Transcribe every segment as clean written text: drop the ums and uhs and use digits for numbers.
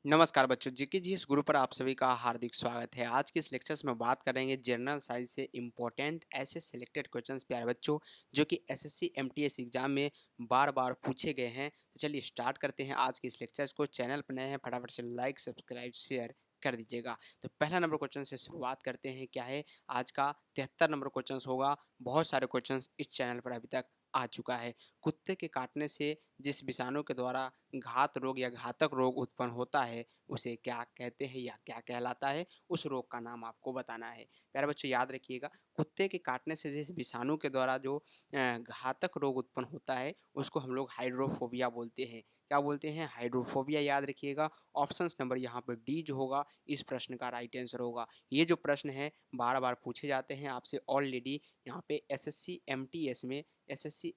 नमस्कार बच्चों, जीके जी इस गुरु पर आप सभी का हार्दिक स्वागत है। आज के इस लेक्चर्स में बात करेंगे जनरल साइंस से इम्पोर्टेंट ऐसे सिलेक्टेड क्वेश्चंस प्यारे बच्चों जो कि एसएससी एमटीएस एग्जाम में बार-बार पूछे गए हैं। तो चलिए स्टार्ट करते हैं आज के इस लेक्चर्स को। चैनल पर नए हैं फटाफट से लाइक, सब्सक्राइब, शेयर कर दीजिएगा। तो पहला नंबर क्वेश्चन से शुरुआत करते हैं। क्या है आज का 73 नंबर क्वेश्चन होगा। बहुत सारे क्वेश्चन इस चैनल पर अभी तक आ चुका है। कुत्ते के काटने से जिस विषाणु के द्वारा घात रोग या घातक रोग उत्पन्न होता है उसे क्या कहते हैं या क्या कहलाता है, उस रोग का नाम आपको बताना है। प्यारे बच्चों याद रखिएगा, कुत्ते के काटने से जिस विषाणु के द्वारा जो घातक रोग उत्पन्न होता है उसको हम लोग हाइड्रोफोबिया बोलते हैं। क्या बोलते हैं? हाइड्रोफोबिया याद रखिएगा। ऑप्शंस नंबर यहाँ पर डी जो होगा इस प्रश्न का राइट आंसर होगा। ये जो प्रश्न है बार-बार पूछे जाते हैं आपसे ऑलरेडी यहाँ पे एसएससी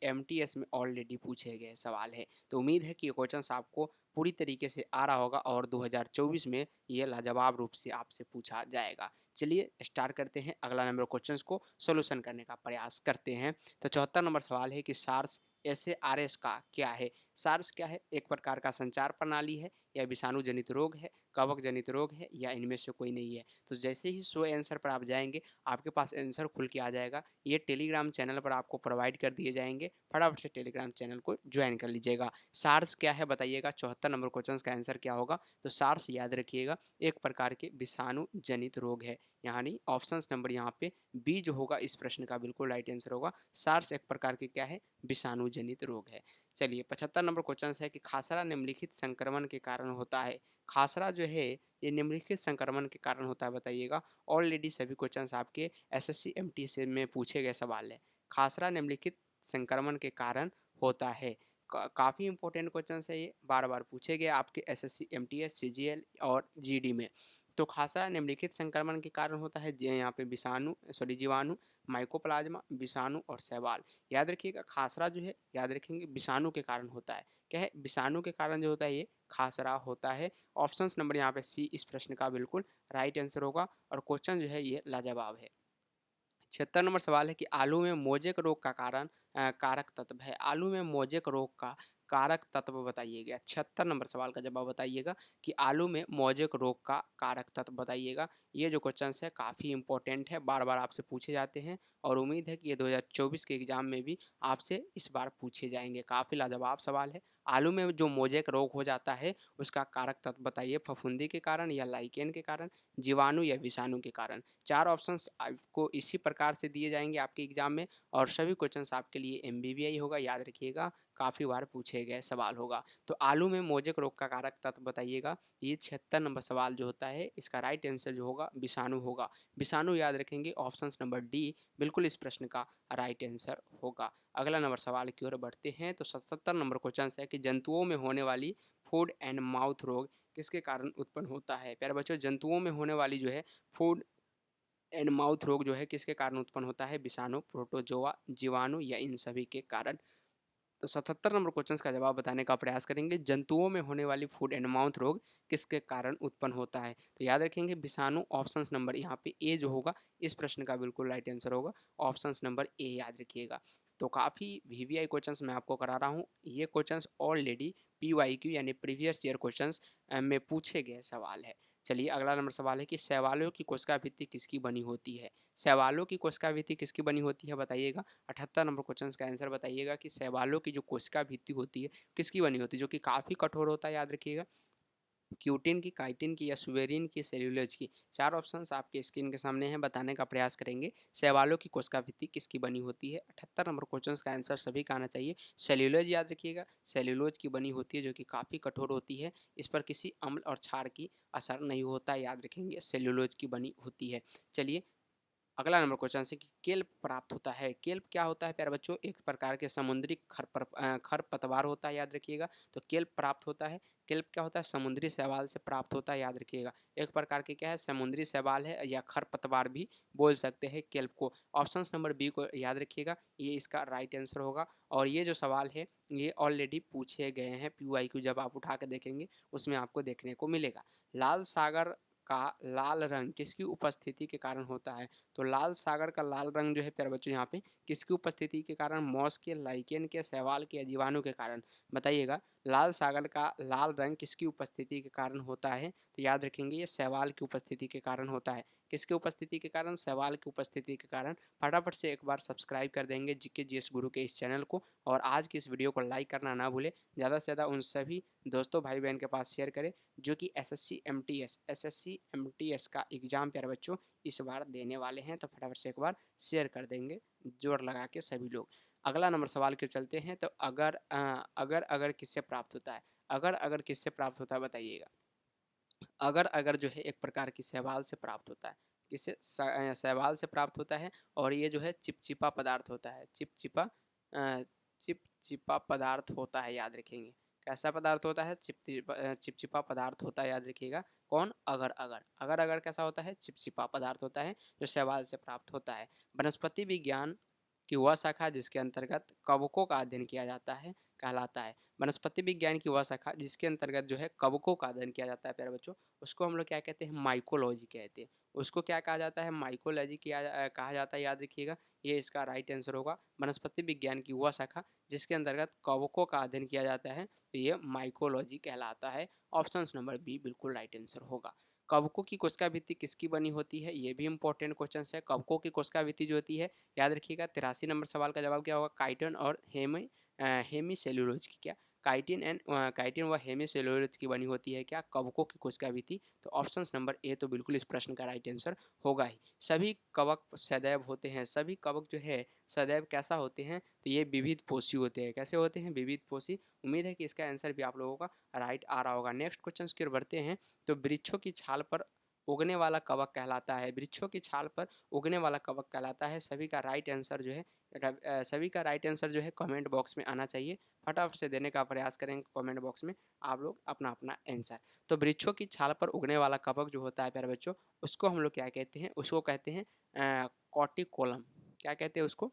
एमटीएस में ऑलरेडी पूछे गए सवाल है। तो उम्मीद है कि ये क्वेश्चंस आपको पूरी तरीके से आ रहा होगा और 2024 में ये लाजवाब रूप से आपसे पूछा जाएगा। चलिए स्टार्ट करते हैं, अगला नंबर क्वेश्चंस को सॉल्यूशन करने का प्रयास करते हैं। तो 74 नंबर सवाल है कि सार्स एसएआरएस का क्या है? सार्स क्या है? एक प्रकार का संचार प्रणाली है या विषाणु जनित रोग है, कवक जनित रोग है या इनमें से कोई नहीं है? तो जैसे ही शो आंसर पर आप जाएंगे आपके पास आंसर खुल के आ जाएगा। ये टेलीग्राम चैनल पर आपको प्रोवाइड कर दिए जाएंगे, फटाफट से टेलीग्राम चैनल को ज्वाइन कर लीजिएगा। सार्स क्या है बताइएगा। 74 नंबर क्वेश्चन का आंसर क्या होगा? तो सार्स याद रखिएगा एक प्रकार के विषाणु जनित रोग है, यानी ऑप्शंस नंबर यहाँ पे बी जो होगा इस प्रश्न का बिल्कुल राइट आंसर होगा। सार्स एक प्रकार के क्या है? विषाणु जनित रोग है। चलिए 75 नंबर क्वेश्चन है कि खासरा निम्नलिखित संक्रमण के कारण होता है। खासरा जो है ये निम्नलिखित संक्रमण के कारण होता है बताइएगा। ऑलरेडी सभी क्वेश्चन आपके एसएससी एमटी से में पूछे गए सवाल है। खासरा निम्नलिखित संक्रमण के कारण होता है। काफ़ी इंपॉर्टेंट क्वेश्चन है ये, बार बार पूछे गए आपके एसएससी एमटीएस सीजीएल और जीडी में। तो खासरा निम्नलिखित संक्रमण के कारण होता है यहाँ पे विषाणु सॉरी जीवाणु, माइकोप्लाज्मा, विषाणु और शैवाल। याद रखिएगा खासरा जो है याद रखेंगे विषाणु के कारण होता है। क्या है? विषाणु के कारण जो होता है ये खासरा होता है। ऑप्शंस नंबर यहाँ पे सी इस प्रश्न का बिल्कुल राइट आंसर होगा और क्वेश्चन जो है ये लाजवाब है। 76 नंबर सवाल है कि आलू में मोजेक रोग का कारक तत्व है। आलू में मोजेक रोग का कारक तत्व बताइएगा। 76 नंबर सवाल का जवाब बताइएगा कि आलू में मोजेक रोग का कारक तत्व बताइएगा। ये जो क्वेश्चन है काफ़ी इंपॉर्टेंट है, बार बार आपसे पूछे जाते हैं और उम्मीद है कि ये 2024 के एग्जाम में भी आपसे इस बार पूछे जाएंगे। काफ़ी लाजवाब सवाल है। आलू में जो मोजेक रोग हो जाता है उसका कारक तत्व बताइए। फफूंदी के कारण या लाइकेन के कारण, जीवाणु या विषाणु के कारण। चार ऑप्शंस आपको इसी प्रकार से दिए जाएंगे आपके एग्जाम में और सभी क्वेश्चंस आपके लिए एमबीबीआई होगा, याद रखिएगा काफ़ी बार पूछे गए सवाल होगा। तो आलू में मोजेक रोग का कारक तत्व बताइएगा। ये 76 नंबर सवाल जो होता है इसका राइट आंसर जो होगा विषाणु होगा। विषाणु याद रखेंगे, ऑप्शंस नंबर डी बिल्कुल इस प्रश्न का राइट आंसर होगा। अगला नंबर सवाल की ओर बढ़ते हैं। तो 77 नंबर क्वेश्चन है कि जंतुओं में होने वाली फूड एंड माउथ रोग किसके कारण उत्पन्न होता है? प्यारे बच्चों जंतुओं में होने वाली जो है फूड एंड माउथ रोग जो है किसके कारण उत्पन्न होता है? विषाणु, प्रोटोजोआ, जीवाणु या इन सभी के कारण। तो 77 नंबर क्वेश्चन का जवाब बताने का प्रयास करेंगे। जंतुओं में होने वाली फूड एंड माउथ रोग किसके कारण उत्पन्न होता है? तो याद रखेंगे विषाणु। ऑप्शंस नंबर यहाँ पे ए जो होगा इस प्रश्न का बिल्कुल राइट आंसर होगा। ऑप्शंस नंबर ए याद रखिएगा। तो काफ़ी वीवीआई क्वेश्चंस मैं आपको करा रहा हूँ। ये क्वेश्चंस ऑलरेडी पीवाईक्यू यानी प्रीवियस ईयर क्वेश्चंस में पूछे गए सवाल है। चलिए अगला नंबर सवाल है कि शैवालों की कोशिका भित्ति किसकी बनी होती है? शैवालों की कोशिका भित्ति किसकी बनी होती है बताइएगा। 78 नंबर क्वेश्चन का आंसर बताइएगा कि शैवालों की जो कोशिका भित्ति होती है किसकी बनी होती है, जो कि काफ़ी कठोर होता है। याद रखिएगा क्यूटिन की, काइटिन की या सुवेरिन की, सेल्यूलोज की। चार ऑप्शंस आपके स्क्रीन के सामने हैं, बताने का प्रयास करेंगे। शैवालों की कोशिका भित्ति किसकी बनी होती है? 78 नंबर क्वेश्चन का आंसर सभी का आना चाहिए। सेल्यूलोज याद रखिएगा, सेल्यूलोज की बनी होती है जो कि काफ़ी कठोर होती है। इस पर किसी अम्ल और क्षार की असर नहीं होता, याद रखेंगे सेल्यूलोज की बनी होती है। चलिए अगला नंबर क्वेश्चन से कि केल्प प्राप्त होता है। केल्प क्या होता है प्यारे बच्चों? एक प्रकार के समुद्री खरपतवार होता है, याद रखिएगा। तो केल्प प्राप्त होता है। केल्प क्या होता है? समुद्री शैवाल से प्राप्त होता है, याद रखिएगा। एक प्रकार के क्या है? समुद्री शैवाल है या खरपतवार भी बोल सकते हैं केल्प को। ऑप्शंस नंबर बी को याद रखिएगा, ये इसका राइट आंसर होगा। और ये जो सवाल है ये ऑलरेडी पूछे गए हैं पीवाईक्यू, जब आप उठा के देखेंगे उसमें आपको देखने को मिलेगा। लाल सागर का लाल रंग किसकी उपस्थिति के कारण होता है? तो लाल सागर का लाल रंग जो है प्यारे बच्चों यहाँ पे किसकी उपस्थिति के कारण? मॉस के, लाइकेन के, शैवाल के या जीवाणु के कारण? बताइएगा, लाल सागर का लाल रंग किसकी उपस्थिति के कारण होता है? तो याद रखेंगे ये शैवाल की उपस्थिति के कारण होता है। किसकी उपस्थिति के कारण? शैवाल की उपस्थिति के कारण। फटाफट से एक बार सब्सक्राइब कर देंगे जीके जीएस गुरु के इस चैनल को, और आज की इस वीडियो को लाइक करना ना भूलें। ज़्यादा से ज़्यादा उन सभी दोस्तों भाई बहन के पास शेयर करें जो कि एसएससी एमटीएस का एग्ज़ाम प्यारे बच्चों इस बार देने वाले हैं। तो फटाफट से एक बार शेयर कर देंगे जोर लगा के सभी लोग। अगला नंबर सवाल के चलते हैं। तो अगर किससे प्राप्त होता है? अगर किससे प्राप्त होता है बताइएगा। अगर जो है एक प्रकार की शैवाल से प्राप्त होता है। किससे? शैवाल से प्राप्त होता है, और ये जो है चिपचिपा पदार्थ होता है। चिपचिपा पदार्थ होता है, याद रखेंगे। कैसा पदार्थ होता है? चिपचिपा पदार्थ होता है, याद रखिएगा। कौन? अगर कैसा होता है? चिपचिपा पदार्थ होता है जो शैवाल से प्राप्त होता है। वनस्पति विज्ञान की वह शाखा जिसके अंतर्गत कवकों का अध्ययन किया जाता है कहलाता है। वनस्पति विज्ञान की वह शाखा जिसके अंतर्गत जो है कवकों का अध्ययन किया जाता है प्यारे बच्चों, उसको हम लोग क्या कहते हैं? माइकोलॉजी कहते हैं। उसको क्या कहा जाता है? माइकोलॉजी कहा जाता है, याद रखिएगा। ये इसका राइट आंसर होगा। वनस्पति विज्ञान की वह शाखा जिसके अंतर्गत कवकों का अध्ययन किया जाता है, तो ये माइकोलॉजी कहलाता है। ऑप्शन नंबर बी बिल्कुल राइट आंसर होगा। कवकों की कोशिका भित्ति किसकी बनी होती है? ये भी इंपॉर्टेंट क्वेश्चन है। कवकों की कोशिका भित्ति जो होती है, याद रखिएगा। 83 नंबर सवाल का जवाब क्या होगा? काइटिन और हेमी सेल्यूलोज की क्या? काइटिन व हेमी सेल्यूलोज की बनी होती है क्या? कवकों की कोशिका भित्ति। तो ऑप्शन नंबर ए तो बिल्कुल इस प्रश्न का राइट आंसर होगा ही। सभी कवक सदैव होते हैं। सभी कवक जो है सदैव कैसा होते हैं? तो ये विविध पोषी होते हैं। कैसे होते हैं? विविध पोषी। उम्मीद है कि इसका आंसर भी आप लोगों का राइट आ रहा होगा। नेक्स्ट क्वेश्चन की ओर बढ़ते हैं। तो वृक्षों की छाल पर उगने वाला कवक कहलाता है। वृक्षों की छाल पर उगने वाला कवक कहलाता है। सभी का राइट आंसर जो है कमेंट बॉक्स में आना चाहिए। फटाफट से देने का प्रयास करेंगे कमेंट बॉक्स में आप लोग अपना अपना आंसर। तो वृक्षों की छाल पर उगने वाला कवक जो होता है प्यारे बच्चों, उसको हम लोग क्या कहते हैं? उसको कहते हैं कॉर्टिकोलम। क्या कहते हैं उसको?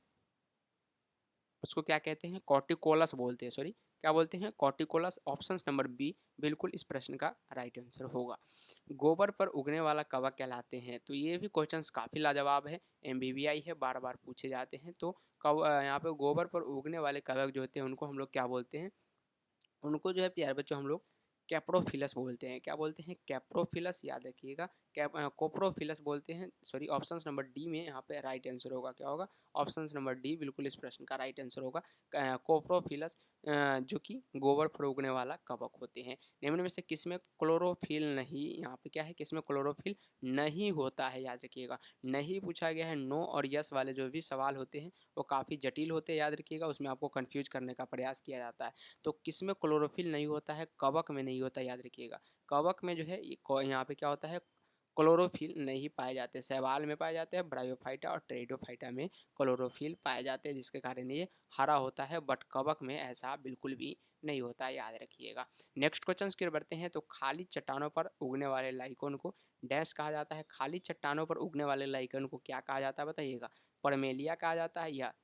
उसको क्या कहते हैं? कॉर्टिकोलस बोलते हैं। सॉरी, क्या बोलते हैं? कॉर्टिकोलस। ऑप्शन नंबर बी बिल्कुल इस प्रश्न का राइट आंसर होगा। गोबर पर उगने वाला कवक कहलाते हैं। तो ये भी क्वेश्चंस काफ़ी लाजवाब है, एमबीबीआई है, बार बार पूछे जाते हैं। तो यहाँ पे गोबर पर उगने वाले कवक जो होते हैं उनको हम लोग क्या बोलते हैं? उनको जो है प्यारे बच्चों हम लोग कैप्रोफिलस बोलते हैं। क्या बोलते हैं? कैप्रोफिलस, याद रखिएगा। कोप्रोफिलस बोलते हैं। सॉरी, ऑप्शन नंबर डी में यहाँ पे राइट आंसर होगा। क्या होगा? ऑप्शन नंबर डी बिल्कुल इस प्रश्न का राइट आंसर होगा। कोप्रोफिलस जो कि गोबर पर उगने वाला कवक होते हैं। निम्न में से किसमें क्लोरोफिल नहीं, यहाँ पे क्या है? किसमें क्लोरोफिल नहीं होता है, याद रखिएगा। नहीं पूछा गया है। नो और यस वाले जो भी सवाल होते हैं वो काफ़ी जटिल होते हैं, याद रखिएगा। उसमें आपको कन्फ्यूज करने का प्रयास किया जाता है। तो किसमें क्लोरोफिल नहीं होता है? कवक में नहीं होता, याद रखिएगा। कवक में जो है यहाँ पे क्या होता है? क्लोरोफिल नहीं पाए जाते। शैवाल में पाए जाते हैं, ब्रायोफाइटा और टेरिडोफाइटा में क्लोरोफिल पाए जाते हैं, जिसके कारण ये हरा होता है। बट कवक में ऐसा बिल्कुल भी नहीं होता, याद रखिएगा। नेक्स्ट क्वेश्चन की ओर बढ़ते हैं। तो खाली चट्टानों पर उगने वाले लाइकोन को डैश कहा जाता है। खाली चट्टानों पर उगने वाले लाइकोन को क्या कहा जाता है बताइएगा? परमेलिया कहा जाता है, या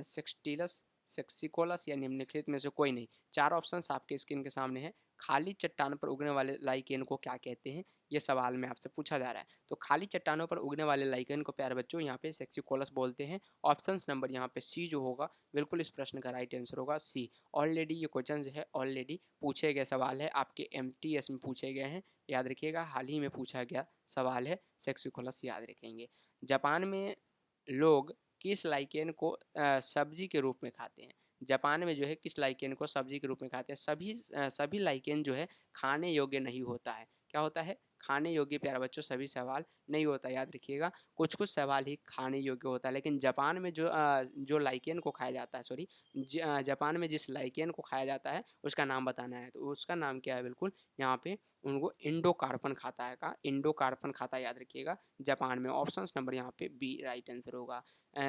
सेक्सटिलस, सेक्सिकोलस, या निम्नलिखित में से कोई नहीं। चार ऑप्शन आपके स्क्रीन के सामने है। खाली चट्टान पर उगने वाले लाइकेन को क्या कहते हैं? ये सवाल में आपसे पूछा जा रहा है। तो खाली चट्टानों पर उगने वाले लाइकेन को प्यारे बच्चों यहाँ पे सेक्सिकोलस बोलते हैं। ऑप्शन नंबर यहाँ पे सी जो होगा बिल्कुल इस प्रश्न का राइट आंसर होगा सी। ऑलरेडी ये क्वेश्चन जो है ऑलरेडी पूछे गए सवाल है, आपके एमटीएस में पूछे गए हैं, याद रखिएगा। हाल ही में पूछा गया सवाल है सेक्सिकोलस, याद रखेंगे। जापान में लोग किस लाइकेन को सब्जी के रूप में खाते हैं? जापान में जो है किस लाइकेन को सब्जी के रूप में खाते हैं? सभी लाइकेन जो है खाने योग्य नहीं होता है। क्या होता है? खाने योग्य प्यारे बच्चों सभी सवाल नहीं होता, याद रखिएगा। कुछ कुछ सवाल ही खाने योग्य होता है। लेकिन जापान में जो लाइकेन को खाया जाता है, सॉरी, जापान में जिस लाइकेन को खाया जाता है उसका नाम बताना है। तो उसका नाम क्या है? बिल्कुल यहाँ पे उनको इंडोकार्पन खाता है। का इंडोकार्पन खाता है, याद रखिएगा। जापान में। ऑप्शन नंबर यहाँ पे बी राइट आंसर होगा।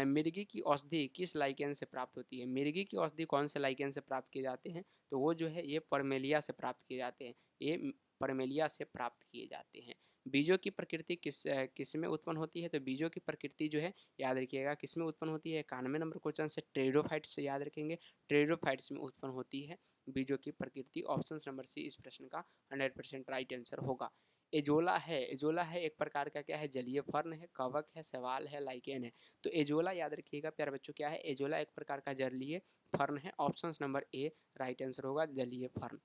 मिर्गी की औषधि किस लाइकेन से प्राप्त होती है? मिर्गी की औषधि कौन से लाइकेन से प्राप्त किए जाते हैं? तो वो जो है ये परमेलिया से प्राप्त किए जाते हैं। ये परमेलिया से प्राप्त किए जाते हैं। बीजों की प्रकृति किस में उत्पन्न होती है? तो बीजों की प्रकृति जो है याद रखिएगा किस में उत्पन्न होती है? 91 नंबर क्वेश्चन से टेरिडोफाइट्स से, याद रखेंगे। टेरिडोफाइट्स में उत्पन्न होती है बीजों की प्रकृति। ऑप्शन नंबर सी इस प्रश्न का 100% राइट आंसर होगा। एजोला है एक प्रकार का क्या है, जलीय फर्न है, कवक है, शैवाल है, लाइकेन है। तो एजोला याद रखिएगा प्यारे बच्चों, क्या है, एजोला एक प्रकार का जलीय फर्न है। Option number A right answer होगा, जलीय फर्न।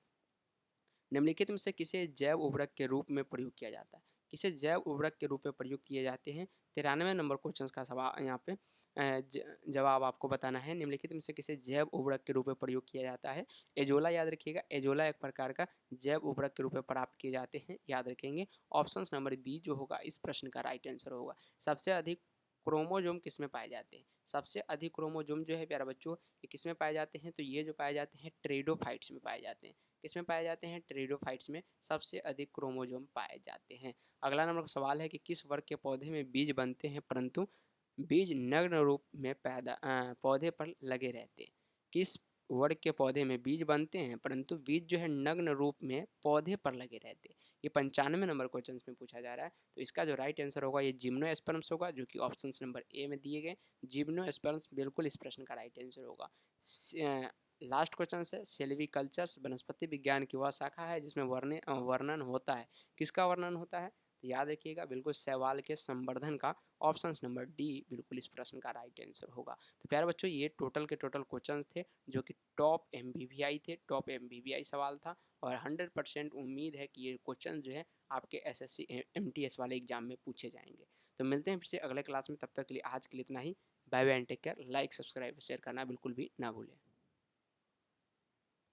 निम्नलिखित में से किसे जैव उर्वरक के रूप में प्रयोग किया जाता है? किसे जैव उर्वरक के रूप में प्रयुक्त किए जाते हैं? 93 नंबर क्वेश्चन का सवाल यहाँ पे जवाब आपको बताना है। निम्नलिखित में से किसे जैव उर्वरक के रूप में प्रयोग किया जाता है? एजोला याद रखिएगा, एजोला एक प्रकार का जैव उर्वरक के रूप में प्राप्त किए जाते हैं, याद रखेंगे। ऑप्शन नंबर बी जो होगा इस प्रश्न का राइट आंसर होगा। सबसे अधिक क्रोमोजोम किस में पाए जाते हैं? सबसे अधिक क्रोमोजोम जो है प्यारे बच्चों ये किस में पाए जाते हैं? तो ये जो पाए जाते हैं ट्रेडोफाइट्स में पाए जाते हैं। किसमें पाए जाते हैं? ट्रेडोफाइट्स में सबसे अधिक क्रोमोजोम पाए जाते हैं। अगला नंबर का सवाल है कि किस वर्ग के पौधे में बीज बनते हैं परंतु बीज नग्न रूप में पौधे पर लगे रहते हैं? किस वर्ग के पौधे में बीज बनते हैं परंतु बीज जो है नग्न रूप में पौधे पर लगे रहते हैं? ये 95 नंबर क्वेश्चन में पूछा जा रहा है। तो इसका जो राइट आंसर होगा ये जिम्नोस्पर्म्स होगा, जो कि ऑप्शन नंबर ए में दिए गए। जिम्नोस्पर्म्स बिल्कुल इस प्रश्न का राइट आंसर होगा। लास्ट क्वेश्चन है, सेल्वीकल्चर्स वनस्पति विज्ञान की वह शाखा है जिसमें वर्णन होता है। किसका वर्णन होता है? तो याद रखिएगा बिल्कुल शैवाल के संवर्धन का। ऑप्शन नंबर डी बिल्कुल इस प्रश्न का राइट आंसर होगा। तो प्यारे बच्चों ये टोटल के टोटल क्वेश्चंस थे जो कि टॉप एमबीवीआई थे, टॉप एमबीवीआई सवाल था। और 100% उम्मीद है कि ये क्वेश्चन जो है आपके एसएससी एमटीएस वाले एग्जाम में पूछे जाएंगे। तो मिलते हैं फिर से अगले क्लास में, तब तक के लिए आज के लिए इतना ही। Bye bye and take care. Like subscribe share करना बिल्कुल भी ना भूलें।